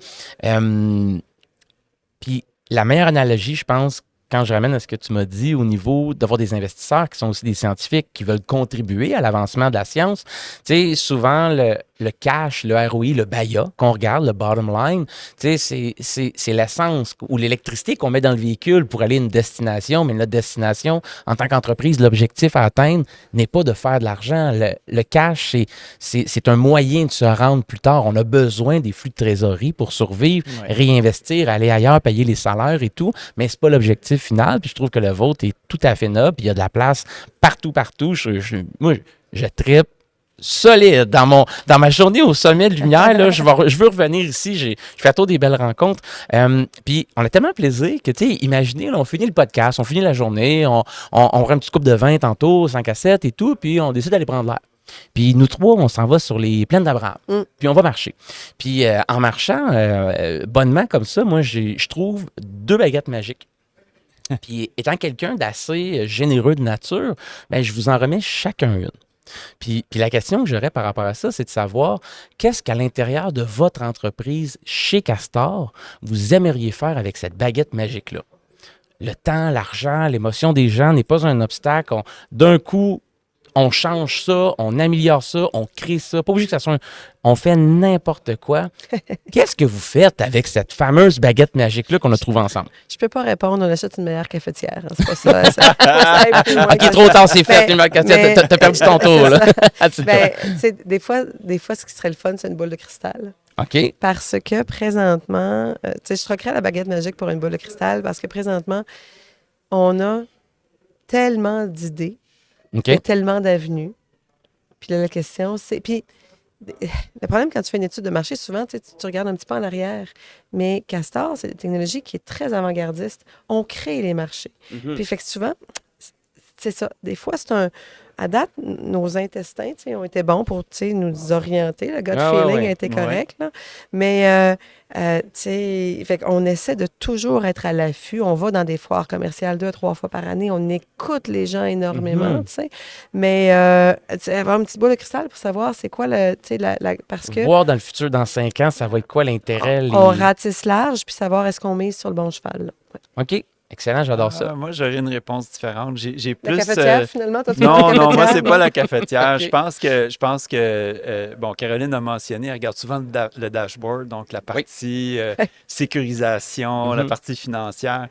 Puis la meilleure analogie, je pense, quand je ramène à ce que tu m'as dit au niveau d'avoir des investisseurs qui sont aussi des scientifiques qui veulent contribuer à l'avancement de la science, tu sais, souvent, le cash, le ROI, le BAYA qu'on regarde, le bottom line, tu sais, c'est l'essence ou l'électricité qu'on met dans le véhicule pour aller à une destination, mais notre destination, en tant qu'entreprise, l'objectif à atteindre n'est pas de faire de l'argent. Le cash, c'est un moyen de se rendre plus tard. On a besoin des flux de trésorerie pour survivre, réinvestir, aller ailleurs, payer les salaires et tout, mais c'est pas l'objectif final. Puis je trouve que le vôtre est tout à fait noble, puis il y a de la place partout. Moi, je trippe solide dans ma journée au sommet de lumière. Là, je veux revenir ici. Je fais à tour des belles rencontres. Puis on a tellement plaisir que, tu sais, imaginez, là, on finit le podcast, on finit la journée, on prend un petit couple de vin tantôt, 5 à 7 et tout, puis on décide d'aller prendre l'air. Puis nous trois, on s'en va sur les plaines d'Abraham. Puis on va marcher. Puis en marchant bonnement comme ça, moi, je trouve 2 baguettes magiques. Puis étant quelqu'un d'assez généreux de nature, ben, je vous en remets chacun une. Puis la question que j'aurais par rapport à ça, c'est de savoir qu'est-ce qu'à l'intérieur de votre entreprise chez Castor, vous aimeriez faire avec cette baguette magique-là. Le temps, l'argent, l'émotion des gens n'est pas un obstacle. D'un coup, on change ça, on améliore ça, on crée ça. Pas obligé que ça soit on fait n'importe quoi. Qu'est-ce que vous faites avec cette fameuse baguette magique-là qu'on a trouvée ensemble? Je peux pas répondre, on achète une meilleure cafetière. Hein, c'est pas ça. Ça aide plus loin OK, que trop ça. tard, c'est fait. T'as perdu ton tour. Là. Ben, tu sais, des fois, ce qui serait le fun, c'est une boule de cristal. OK. Parce que présentement, tu sais, je troquerais la baguette magique pour une boule de cristal parce que présentement, on a tellement d'idées, OK. et tellement d'avenues. Puis là, la question, c'est... Puis le problème quand tu fais une étude de marché, souvent, tu regardes un petit peu en arrière. Mais Castor, c'est une technologie qui est très avant-gardiste. On crée les marchés. Puis fait que souvent, c'est ça. Des fois, c'est un... À date, nos intestins, tu sais, ont été bons pour, tu sais, nous orienter. Le gut feeling a été correct, là. Mais, tu sais, fait qu'on essaie de toujours être à l'affût. On va dans des foires commerciales 2-3 fois par année. On écoute les gens énormément, tu sais. Mais, tu sais, avoir une petite boule de cristal pour savoir c'est quoi le, tu sais, parce que... Voir dans le futur, dans 5 ans, ça va être quoi l'intérêt? On ratisse large, puis savoir est-ce qu'on mise sur le bon cheval, là. Ouais. OK. Excellent, j'adore ça. Moi, j'aurais une réponse différente. J'ai plus. La cafetière, finalement, toi, tu Non, veux la non, moi, cafetière? c'est pas la cafetière. OK. Je pense que bon, Caroline a mentionné, elle regarde souvent le dashboard, donc la partie sécurisation, la partie financière.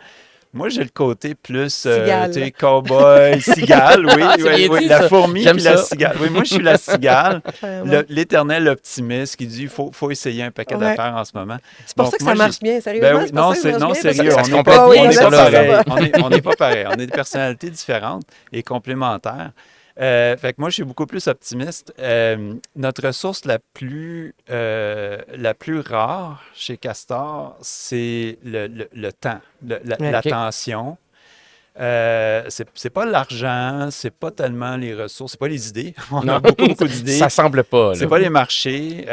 Moi, j'ai le côté plus, Cigale. tu sais, cowboy, cigale, oui, C'est bien oui, dit, la ça. fourmi J'aime puis la ça. cigale. Oui, moi, je suis la cigale, Vraiment. l'éternel optimiste qui dit, faut essayer un paquet d'affaires en ce moment. C'est pour Donc, ça que moi, ça marche bien, sérieusement. Ben oui, c'est pour non, ça que ça marche bien, sérieux, ça parce se que- complète Ah bien, oui, on est ça, pas ça pareil. va. On n'est pas pareil. On est des personnalités différentes et complémentaires. Fait que moi, je suis beaucoup plus optimiste. Notre ressource la plus rare chez Castor, c'est le temps, l'attention. C'est pas l'argent, c'est pas tellement les ressources, c'est pas les idées. On a beaucoup d'idées. Ça semble pas. C'est Là. pas les marchés.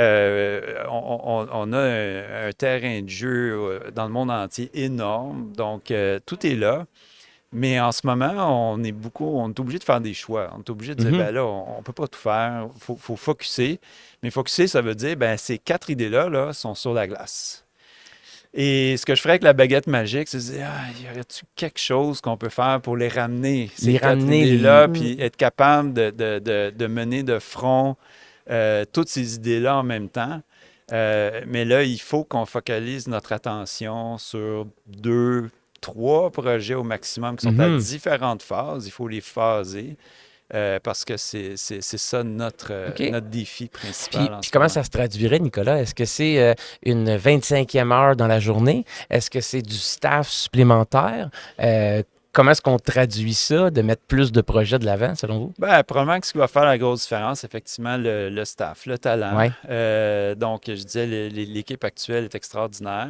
On a un terrain de jeu dans le monde entier énorme. Donc, tout est là. Mais en ce moment, on est obligé de faire des choix. On est obligé de dire, ben là, on peut pas tout faire. Faut focusser. Mais focusser, ça veut dire, ben ces 4 idées-là sont sur la glace. Et ce que je ferais avec la baguette magique, c'est de dire, y aurait-il quelque chose qu'on peut faire pour les ramener, ces 4 idées-là, puis être capable de mener de front toutes ces idées-là en même temps. Mais là, il faut qu'on focalise notre attention sur 2-3 projets au maximum qui sont à différentes phases. Il faut les phaser. Parce que c'est ça notre défi principal. Puis comment ça se traduirait, Nicolas? Est-ce que c'est une 25e heure dans la journée? Est-ce que c'est du staff supplémentaire? Comment est-ce qu'on traduit ça, de mettre plus de projets de l'avant, selon vous? Bien, probablement que ce qui va faire la grosse différence, effectivement, le staff, le talent. Ouais. Donc, je disais, l'équipe actuelle est extraordinaire.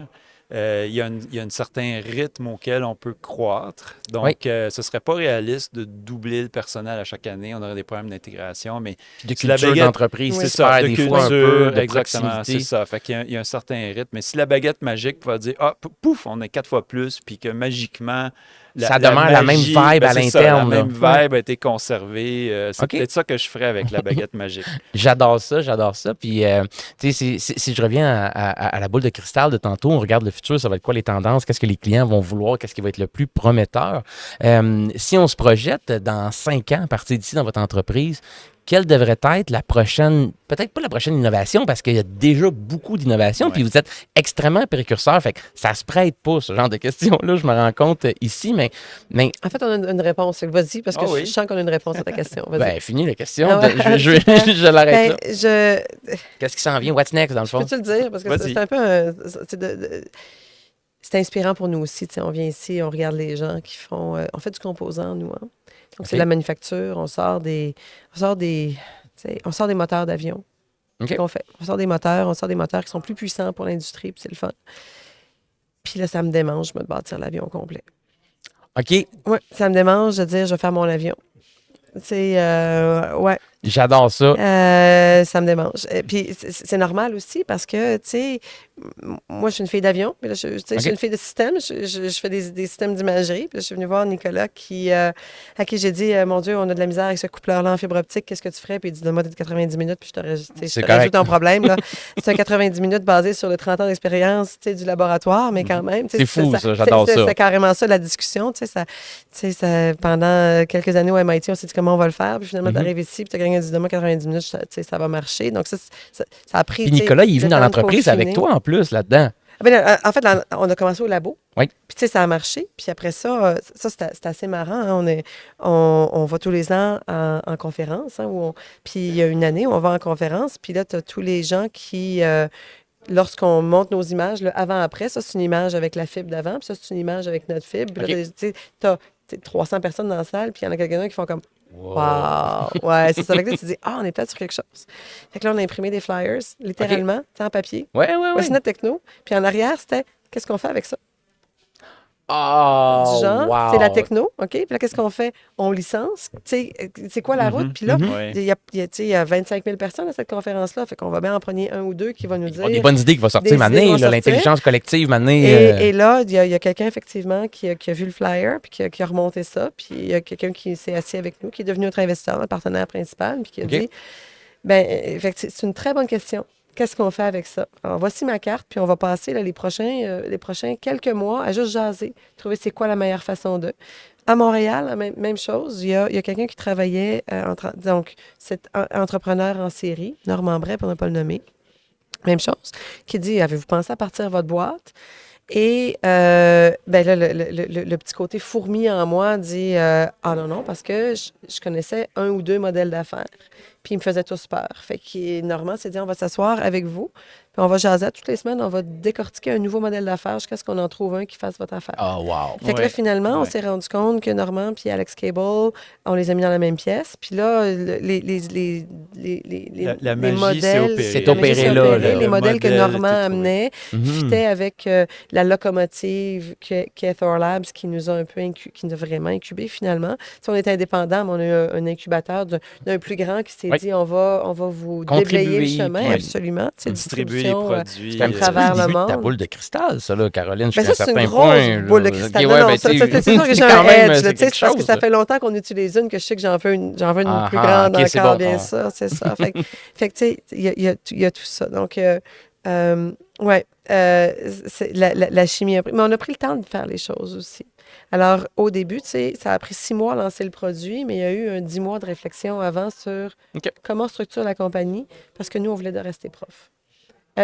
Il y a un certain rythme auquel on peut croître. Donc, ce ne serait pas réaliste de doubler le personnel à chaque année. On aurait des problèmes d'intégration. Mais de culture d'entreprise, c'est ça, des culture, fois un peu de exactement, proximité. c'est ça. Fait qu'il y a un certain rythme. Mais si la baguette magique va dire, pouf, on est 4 fois plus, puis que magiquement, ça demeure la même vibe à l'interne. La même vibe a été conservée. C'est peut-être ça que je ferais avec la baguette magique. J'adore ça. Puis, tu sais, si je reviens à la boule de cristal de tantôt, on regarde le futur, ça va être quoi les tendances, qu'est-ce que les clients vont vouloir, qu'est-ce qui va être le plus prometteur. Si on se projette dans 5 ans, à partir d'ici dans votre entreprise, quelle devrait être la prochaine, peut-être pas la prochaine innovation, parce qu'il y a déjà beaucoup d'innovations, puis vous êtes extrêmement précurseur, fait que ça se prête pas, ce genre de questions-là, je me rends compte ici, mais En fait, on a une réponse. Vas-y, parce que je sens qu'on a une réponse à ta question. Vas-y. ben, fini la question, Ah ouais. je l'arrête là. Ben, Qu'est-ce qui s'en vient? What's next, dans le fond? peux-tu le dire? Parce que Vas-y. c'est un peu c'est inspirant pour nous aussi. Tu sais, on vient ici, on regarde les gens qui font... on fait du composant, nous. Hein? Donc, c'est de la manufacture. On sort des moteurs d'avion. OK. C'est ce qu'on fait. On sort des moteurs qui sont plus puissants pour l'industrie, puis c'est le fun. Puis là, ça me démange, de bâtir l'avion au complet. OK, Oui, ça me démange de dire, je vais faire mon avion. C'est, ouais, j'adore ça. ça me démange. Et puis, c'est normal aussi parce que, tu sais, moi, je suis une fille d'avion, mais là, je suis une fille de système. Je fais des systèmes d'imagerie. Puis là, je suis venue voir Nicolas à qui j'ai dit, mon Dieu, on a de la misère avec ce coupleur-là en fibre optique, qu'est-ce que tu ferais? Puis il dit, donne-moi 90 minutes, puis je te résout ton problème. Là. C'est un 90 minutes basé sur les 30 ans d'expérience du laboratoire, mais quand même. C'est fou, ça, j'adore ça. C'est carrément ça, la discussion. Pendant quelques années au MIT, on s'est dit comment on va le faire. Puis finalement, tu arrives ici, puis tu as gagné du 90 minutes, ça va marcher. Donc, ça a pris. Puis Nicolas, il est venu dans l'entreprise avec toi en plus là-dedans. En fait, on a commencé au labo. Oui. Puis, tu sais, ça a marché. Puis après ça, c'était assez marrant. Hein. On va tous les ans en conférence. Hein, puis il y a une année où on va en conférence. Puis là, tu as tous les gens qui, lorsqu'on monte nos images, avant-après, ça, c'est une image avec la fibre d'avant. Puis ça, c'est une image avec notre fibre. Puis là, tu as 300 personnes dans la salle. Puis il y en a quelques-uns qui font comme wow! Ouais, c'est ça. Fait que là, tu dis, on est peut-être sur quelque chose. Fait que là, on a imprimé des flyers, littéralement, en papier. Ouais. Voici notre techno. Puis en arrière, c'était, qu'est-ce qu'on fait avec ça? Oh, Du genre, wow. c'est la techno, OK? Puis là, qu'est-ce qu'on fait? On licence. Tu sais, c'est quoi la route? Puis là, il y a 25 000 personnes à cette conférence-là. Fait qu'on va bien en prendre un ou deux qui vont nous dire... Des bonnes idées qui vont sortir des maintenant, idées vont sortir. l'intelligence collective maintenant. Et là, il y a quelqu'un, effectivement, qui a vu le flyer, puis qui a remonté ça. Puis il y a quelqu'un qui s'est assis avec nous, qui est devenu notre investisseur, notre partenaire principal, puis qui a dit, c'est une très bonne question. Qu'est-ce qu'on fait avec ça? Alors, voici ma carte, puis on va passer là, les prochains quelques mois à juste jaser, trouver c'est quoi la meilleure façon de. À Montréal, même chose, il y a quelqu'un qui travaillait, donc cet entrepreneur en série, Normand Bray, pour ne pas le nommer, même chose, qui dit, avez-vous pensé à partir votre boîte? Et là, le petit côté fourmi en moi dit, ah non, parce que je connaissais un ou deux modèles d'affaires. Puis ils me faisaient tous peur. Fait que Normand s'est dit, on va s'asseoir avec vous, puis on va jaser toutes les semaines, on va décortiquer un nouveau modèle d'affaires jusqu'à ce qu'on en trouve un qui fasse votre affaire. Oh, wow. Fait que là, finalement, on s'est rendu compte que Normand puis Alex Cable, on les a mis dans la même pièce. Puis là, La les magie modèles... s'est opérée là. Les modèles que Normand amenait Mhm. fitaient avec la locomotive qu'est Thor Labs qui nous a un peu qui nous a vraiment incubé finalement. Si on était indépendant, mais on a eu un incubateur d'un plus grand qui s'est dit on va vous déblayer le chemin, puis absolument. distribuer les produits. C'est un petit peu travers le le début de ta monde. boule de cristal, ça, là, Caroline, Ben jusqu'à ça, un c'est une certain grosse point. boule de là. cristal. Ok, Non, ouais, non, ben, c'est tu sais, sûr que j'ai quand un même, edge. c'est Là, quelque parce que ça chose. fait longtemps qu'on utilise une, que je sais que j'en veux une plus grande Ok, c'est encore, bon. bien sûr, c'est ça. Fait que tu sais, il y a tout ça. Donc, c'est la chimie. Mais on a pris le temps de faire les choses aussi. Alors, au début, tu sais, ça a pris 6 mois à lancer le produit, mais il y a eu 10 mois de réflexion avant sur comment on structure la compagnie, parce que nous, on voulait de rester prof.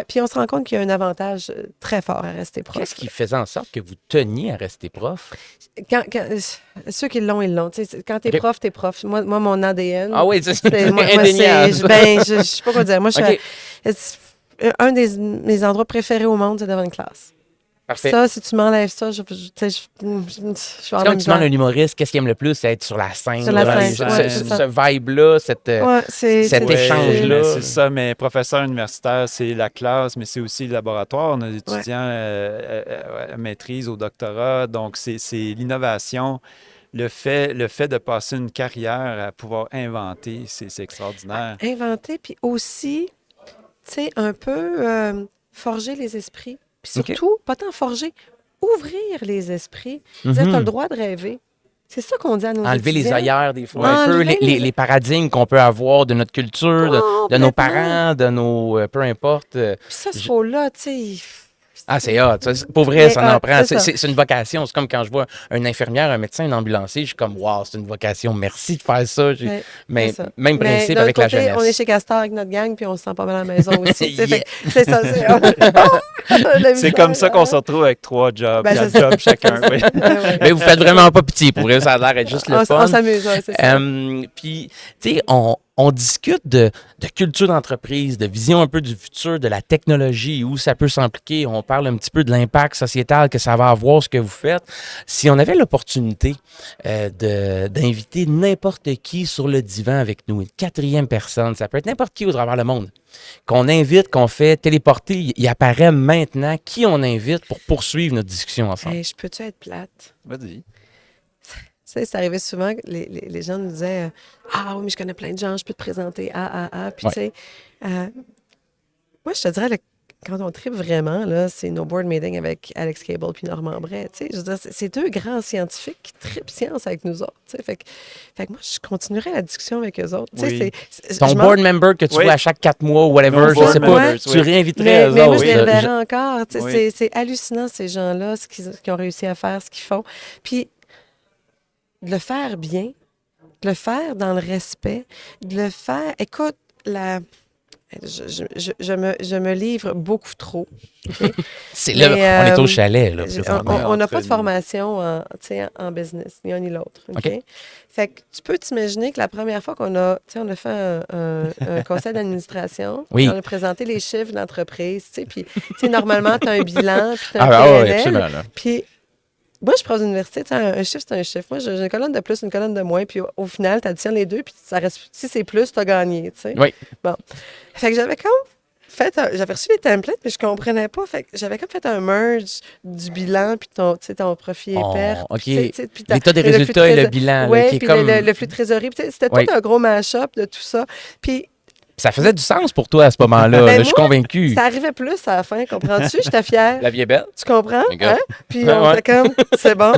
Puis on se rend compte qu'il y a un avantage très fort à rester prof. Qu'est-ce qui faisait en sorte que vous teniez à rester prof? Ceux qui l'ont, ils l'ont. Tu sais, quand t'es prof, t'es prof. Moi, mon ADN... Ah oui, c'est indéniable. Je sais pas quoi dire. Moi, Ok. un de mes endroits préférés au monde, c'est devant une classe. Parfait. Ça, si tu m'enlèves ça, je suis en C'est comme tu demandes à un humoriste, qu'est-ce qu'il aime le plus? C'est être sur la scène. Sur la là, scène, ouais, ce c'est ça. ce vibe-là, cet Oui, échange-là. mais c'est ça, mais professeur universitaire, c'est la classe, mais c'est aussi le laboratoire. On a des étudiants à maîtrise, au doctorat, donc c'est l'innovation. Le fait de passer une carrière à pouvoir inventer, c'est extraordinaire. Inventer, puis aussi, tu sais, un peu forger les esprits. Puis surtout, pas tant forger, ouvrir les esprits. Dire, tu as le droit de rêver. C'est ça qu'on dit à nos Enlever les étudiants. œillères, des fois, un peu, Enlever les paradigmes qu'on peut avoir de notre culture, de nos parents, de nos... peu importe. Puis ça, ce rôle-là, tu sais, Ah, c'est hot. Pour vrai, Mais, ça en prend. c'est ça. C'est une vocation. C'est comme quand je vois une infirmière, un médecin, un ambulancier, je suis comme, wow, c'est une vocation. Merci de faire ça. Ouais, c'est Mais ça. même Mais principe d'un avec la côté, on est jeunesse. chez Castor avec notre gang, puis on se sent pas mal à la maison aussi. tu sais, Yeah. fait que c'est ça. La C'est misère, comme ça qu'on hein. se retrouve avec 3 jobs, Ben, 4 c'est ça. jobs chacun. Oui. Ouais. Mais vous faites vraiment pas pitié. Pour vrai, ça a l'air d'être juste le On fun. s'amuse, ouais, c'est ça. Puis, tu sais, on discute de culture d'entreprise, de vision un peu du futur, de la technologie, où ça peut s'impliquer. On parle un petit peu de l'impact sociétal que ça va avoir, ce que vous faites. Si on avait l'opportunité d'inviter n'importe qui sur le divan avec nous, une quatrième personne, ça peut être n'importe qui au travers le monde, qu'on invite, qu'on fait téléporter, il apparaît maintenant qui on invite pour poursuivre notre discussion ensemble. Hey, je peux-tu être plate? Vas-y. Tu sais, ça arrivait souvent que les gens nous disaient Ah oui, mais je connais plein de gens, je peux te présenter Puis, Ouais. tu sais, moi, je te dirais, là, quand on tripe vraiment, là, c'est nos board meetings avec Alex Cable puis Normand Bray. Tu sais, je veux dire, c'est deux grands scientifiques qui tripent science avec nous autres. Tu sais, fait que moi, je continuerai la discussion avec eux autres. Tu sais, Oui. Ton je m'en- board member que tu Oui. vois à chaque 4 mois ou whatever, Nos je board sais pas, members, tu oui. réinviterais eux mais moi, autres. je les là. reverrai encore. Tu sais, Oui. c'est hallucinant, ces gens-là, ce qu'ils ont réussi à faire, ce qu'ils font. Puis, de le faire bien, de le faire dans le respect, de le faire... Écoute, je me livre beaucoup trop. OK? C'est là, Mais, on est au chalet, là, On présentement. n'a pas de Entre formation tu sais, en business, ni un ni l'autre. OK? OK. Fait que tu peux t'imaginer que la première fois qu'on a, tu sais, on a fait un conseil d'administration, Oui. puis on a présenté les chiffres de l'entreprise, tu sais, puis tu sais, normalement, tu as un bilan, puis tu as un Ah, ouais, PNL, absolument. Là. puis moi, je prends aux universités, tu sais, un chiffre, c'est un chiffre. Moi, j'ai une colonne de plus, une colonne de moins, puis au final, tu additionnes les deux, puis ça reste, si c'est plus, tu as gagné, tu sais. Oui. Bon. Fait que j'avais comme j'avais reçu les templates, mais je comprenais pas. Fait que j'avais comme fait un merge du bilan, puis ton, tu sais, ton profit et Oh, perte. OK. puis tu sais, puis L'état des le flux de résultats et le trésor- bilan, là, Ouais, qui est puis comme... le flux de trésorerie. Puis tu sais, c'était Oui. tout un gros mash-up de tout ça. Puis Ça faisait du sens pour toi à ce moment-là. Ben, là, je suis moi, convaincu. ça arrivait plus à la fin, comprends-tu? J'étais fière. La vie est belle. Tu comprends? Regarde. Hein? Puis Ouais, on ouais. était comme, c'est bon.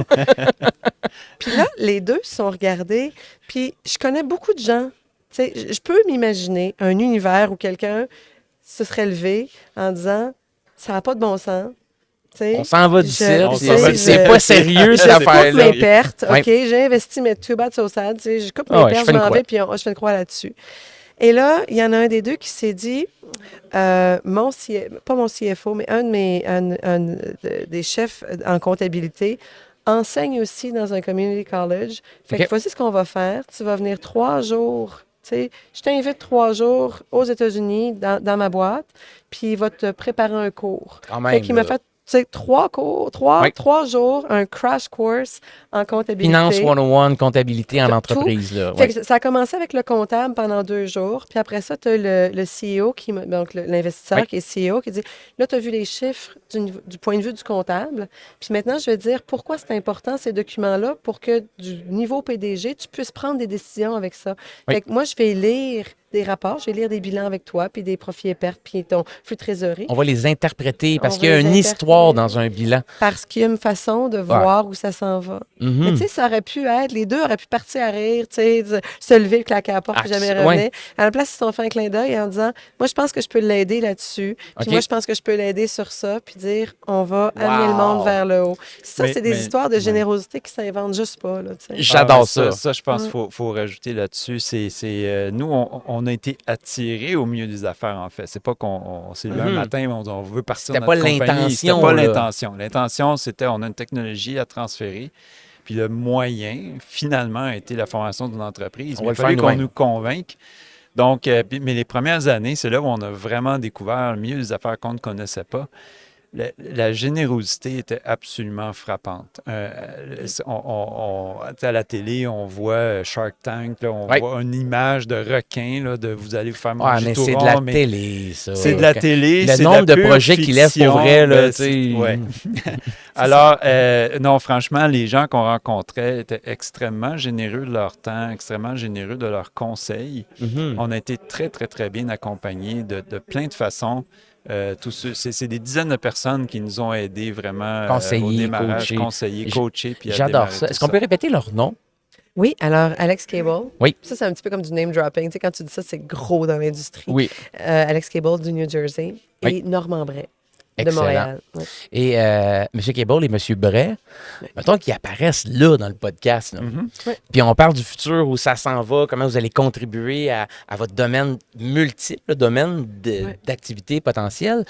Puis là, les deux se sont regardés. Puis je connais beaucoup de gens. Tu sais, je peux m'imaginer un univers où quelqu'un se serait levé en disant, ça n'a pas de bon sens. Tu sais, On s'en va d'ici. je- On tu s'en va sais, d'ici. C'est pas sérieux, je cette coupe affaire-là. mes pertes. Ouais. OK, j'ai investi mes too bad so sad. Tu sais, je coupe mes Ah ouais, je pertes, fais je une m'en croix. vais, puis je fais une croix là-dessus. Et là, il y en a un des deux qui s'est dit, pas mon CFO, mais des chefs en comptabilité, enseigne aussi dans un community college. Fait que OK. voici ce qu'on va faire. Tu vas venir 3 jours. Tu sais, je t'invite 3 jours aux États-Unis dans ma boîte, puis il va te préparer un cours. Quand Fait même. qu'il m'a là. fait, tu sais, 3 cours, 3 Oui. jours, un crash course en comptabilité. Finance 101, comptabilité en Tout. entreprise. Là. Fait Ouais. que ça a commencé avec le comptable pendant 2 jours. Puis après ça, tu as le CEO, donc l'investisseur Oui. qui est CEO, qui dit là, tu as vu les chiffres du point de vue du comptable. Puis maintenant, je vais dire pourquoi c'est important ces documents-là pour que du niveau PDG, tu puisses prendre des décisions avec ça. Oui. Fait que moi, je vais lire des rapports, je vais lire des bilans avec toi, puis des profits et pertes, puis ton flux de trésorerie. On va les interpréter parce On qu'il y va a les une histoire interpréter. dans un bilan. Parce qu'il y a une façon de voir où ça s'en va. Mhm. Mais tu sais, ça aurait pu être, les deux auraient pu partir à rire, tu sais, se lever, claquer à la porte, Ah, puis jamais ouais. revenir. À la place, ils se sont fait un clin d'œil en disant, moi, je pense que je peux l'aider là-dessus. Puis OK. moi, je pense que je peux l'aider sur ça, puis dire, on va amener le Wow. monde vers le haut. Ça, Mais- c'est des mais- histoires de ouais. générosité qui s'inventent juste pas, là, tu sais. J'adore mais ça. Ça, je pense Ouais. qu'il faut rajouter là-dessus. Nous, on a été attirés au milieu des affaires, en fait. C'est pas qu'on s'est levé un Mhm. matin et on veut partir C'était de pas notre compagnie. l'intention, C'était pas là. l'intention. L'intention, c'était on a une technologie à transférer. Puis le moyen, finalement, a été la formation d'une entreprise. On Mais va il le fallait faire qu'on nous-mêmes. nous convainque. Donc, mais les premières années, c'est là où on a vraiment découvert le milieu des affaires qu'on ne connaissait pas. La générosité était absolument frappante. Tu sais, à la télé, on voit Shark Tank, là, on Oui. voit une image de requin, là, de vous allez vous faire Ah, manger mais tout c'est de rond, la mais télé, ça. c'est de la télé, Le c'est nombre de de la projets pure qu'ils laissent pour vrai, fiction, là, ben, tu sais. ouais. Alors, non, franchement, les gens qu'on rencontrait étaient extrêmement généreux de leur temps, extrêmement généreux de leurs conseils. Mhm. On a été très, très, très bien accompagnés de plein de façons. C'est des dizaines de personnes qui nous ont aidés vraiment au Conseillers, démarrage, coachés. conseillers, coachés, puis à J'adore démarrer ça. tout Est-ce qu'on peut répéter leur nom? Oui, alors, Alex Cable. Oui. Ça, c'est un petit peu comme du name dropping. Tu sais, quand tu dis ça, c'est gros dans l'industrie. Oui. Alex Cable du New Jersey. Oui. Et Normand Bray. Excellent. Montréal. Ouais. Et M. Cable et M. Bray, mettons qu'ils apparaissent là dans le podcast. Là. Puis on parle du futur, où ça s'en va, comment vous allez contribuer à votre domaine multiple, domaine d'activité potentielle.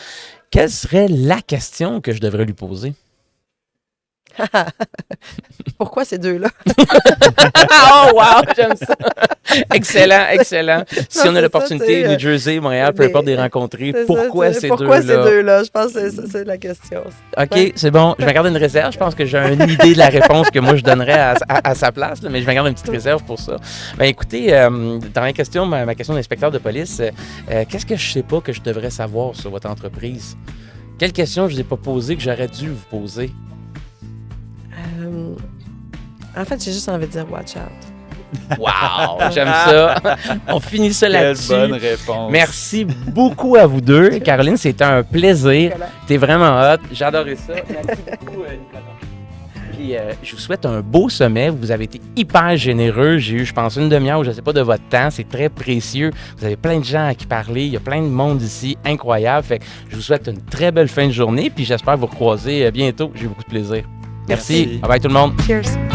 Quelle serait la question que je devrais lui poser? Pourquoi ces deux-là? Oh, wow! J'aime ça! Excellent, excellent. Si on a c'est l'opportunité, ça, New Jersey, Montréal, peu importe, de les rencontrer, pourquoi ces Pourquoi ces deux-là? deux-là? Je pense que c'est la question. OK, Ouais. c'est bon. Je vais garder une réserve. Je pense que j'ai une idée de la réponse que moi, je donnerais à sa place, là, mais je vais garder une petite réserve pour ça. Ben, écoutez, dans la question, ma question d'inspecteur de police, qu'est-ce que je sais pas que je devrais savoir sur votre entreprise? Quelle question je vous ai pas posée que j'aurais dû vous poser? En fait, j'ai juste envie de dire watch out. Wow! J'aime ça. On finit ça Quelle là-dessus. bonne réponse. Merci beaucoup à vous deux. Caroline, c'était un plaisir. T'es vraiment hot. J'ai adoré ça. Merci beaucoup, Nicolas. Puis, je vous souhaite un beau sommet. Vous avez été hyper généreux. J'ai eu, je pense, une demi-heure, je ne sais pas, de votre temps. C'est très précieux. Vous avez plein de gens à qui parler. Il y a plein de monde ici. Incroyable. Fait que je vous souhaite une très belle fin de journée. Puis, j'espère vous recroiser bientôt. J'ai eu beaucoup de plaisir. Merci. Merci. Bye bye tout le monde. Cheers.